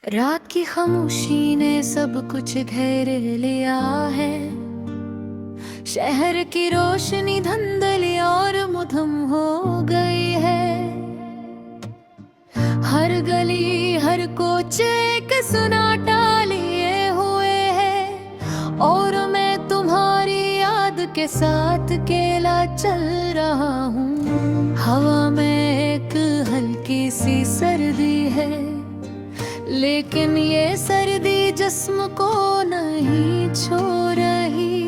रात की खामोशी ने सब कुछ घेर लिया है। शहर की रोशनी धुंधली और मधुम हो गई है। हर गली हर कोचे एक सन्नाटा लिए हुए है और मैं तुम्हारी याद के साथ अकेला चल रहा हूँ। हवा में एक हल्की सी सर्दी है, लेकिन ये सर्दी जिस्म को नहीं छू रही।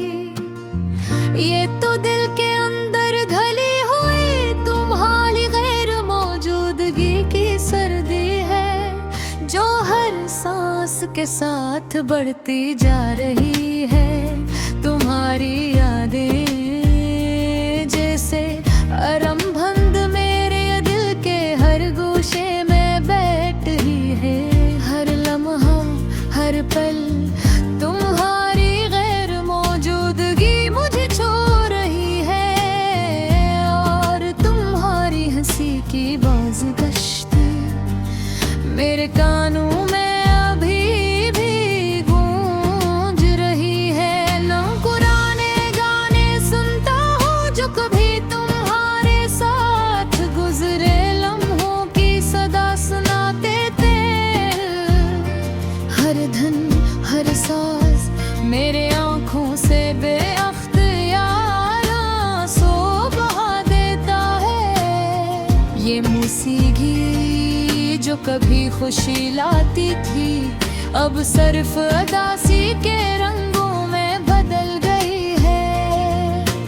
ये तो दिल के अंदर ढली हुई तुम्हारी गैर मौजूदगी की सर्दी है, जो हर सांस के साथ बढ़ती जा रही है। तुम्हारी यादें जैसे अरंभंद मेरे दिल के हर गोशे में बैठ ही है। हर पल तुम्हारी गैर मौजूदगी मुझे छू रही है और तुम्हारी हंसी की बाज़गश्त मेरे कानों में अभी भी गूंज रही है। ना पुराने गाने सुनता हूँ जो कभी तुम्हारे साथ गुजरे लम्हों की सदा सुनाते थे। हर धन हर साज मेरे आँखों से बेअख्तियार आंसू बहा देता है। ये मौसीकी जो कभी खुशी लाती थी अब सिर्फ उदासी के रंगों में बदल गई है।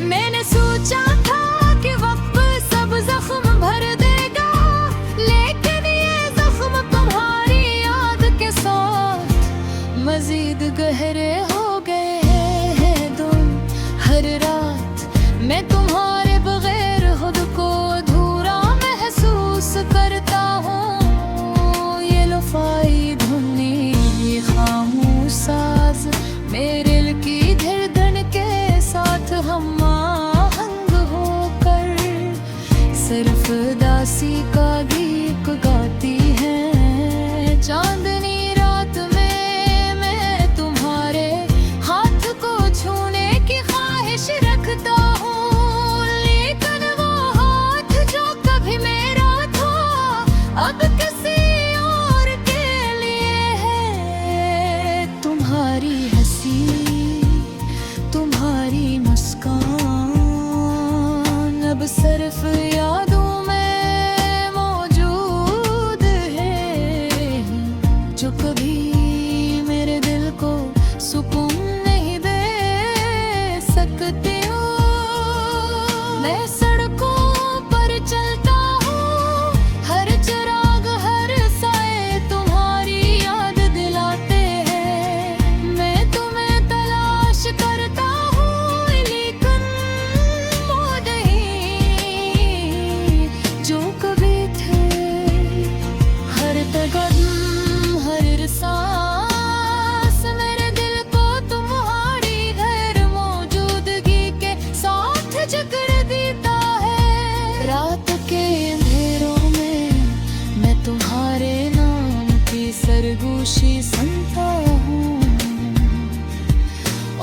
मैंने सोचा था कि वक्त सब जख्म भर देगा, लेकिन ये जख्म तुम्हारी याद के साथ मजीद गहरे हो गए हैं। तुम हर रात मैं तुम्हारे बगैर खुद को अधूरा महसूस करता हूँ। ये लुफाई धुनी ये खामोश साज मेरे दिल की धड़कन के साथ हम आहंग होकर सिर्फ उदासी का गीत गाती है। चांदनी रात में मैं तुम्हारे हाथ को छूने की ख्वाहिश रखता हूँ, लेकिन वो हाथ जो कभी मेरा था अब किसी और के लिए है। तुम्हारी हंसी तुम्हारी मुस्कान अब सिर्फ यादों में मौजूद है, जो कभी मेरे दिल को सुकून नहीं दे सकती हूँ। मैं सड़कों पर चलता हूँ, हर चिराग हर साए तुम्हारी याद दिलाते हैं। मैं तुम्हें तलाश करता हूँ, लेकिन वो नहीं जो कभी थे। हर कदम हर सांस मेरे दिल को तुम्हारी गैर मौजूदगी के साथ जकड़ देता है। रात के अंधेरों में मैं तुम्हारे नाम की सरगोशी सुनता हूँ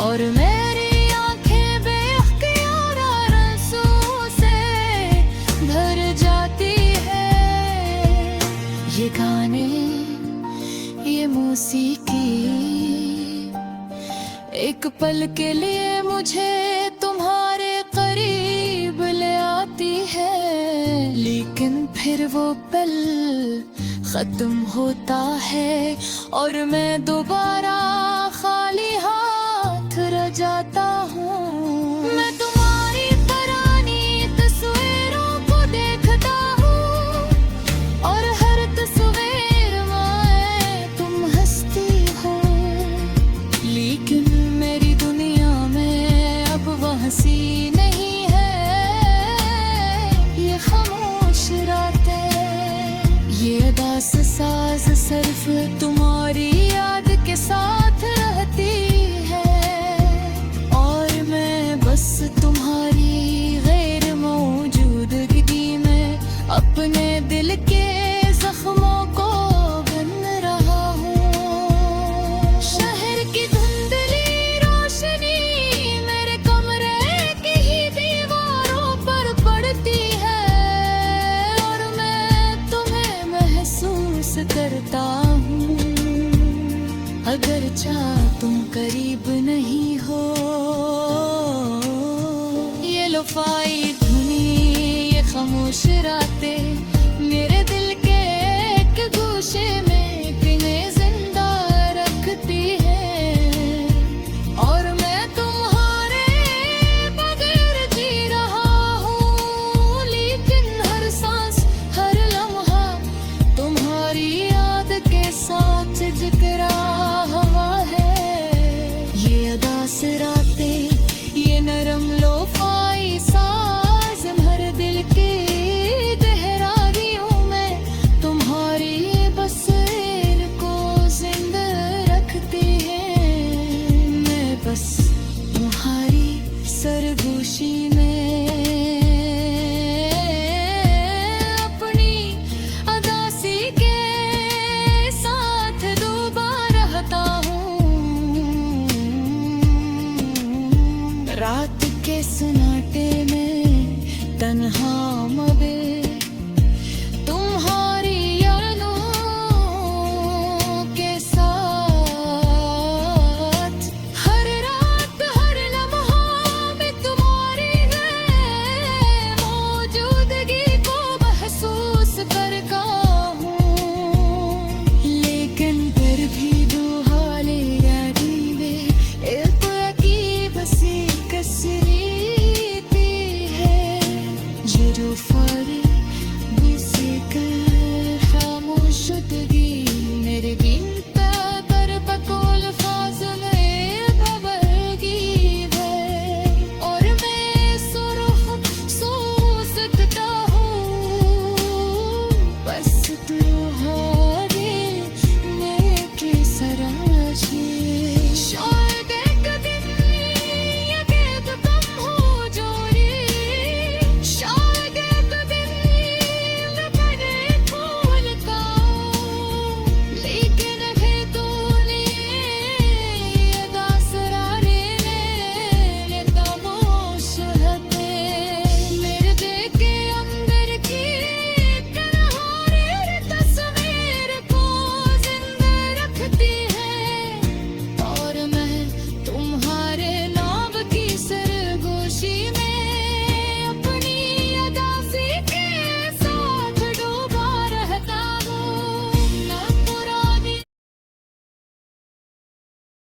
और मेरी आंखें बेअख्तियार आंसू से भर जाती है। ये गाने ये मौसीकी एक पल के लिए मुझे तुम्हारे करीब ले आती है, लेकिन फिर वो पल खत्म होता है और मैं दोबारा खाली हाथ रह जाता हूँ। मैं तुम्हारी पुरानी तस्वीरों को देखता हूँ और हर तस्वीर में तुम हंसती हो, लेकिन मेरी दुनिया में अब वह हंसी नहीं है। ये खामोश रातें ये उदास साज सिर्फ तुम्हारी याद के साथ रहती है और मैं बस तुम्हारी गैर मौजूदगी में अपने दिल के जख्मों को बन रहा हूँ। अगर चाह तुम करीब नहीं हो, ये लोफाई धुनी, ये खामोश रातें मेरे दिल के एक गोशे में किन्हें जिंदा रखती है। और मैं तुम्हारे बगैर जी रहा हूँ, लेकिन हर सांस हर लम्हा तुम्हारी याद के साथ जिकरा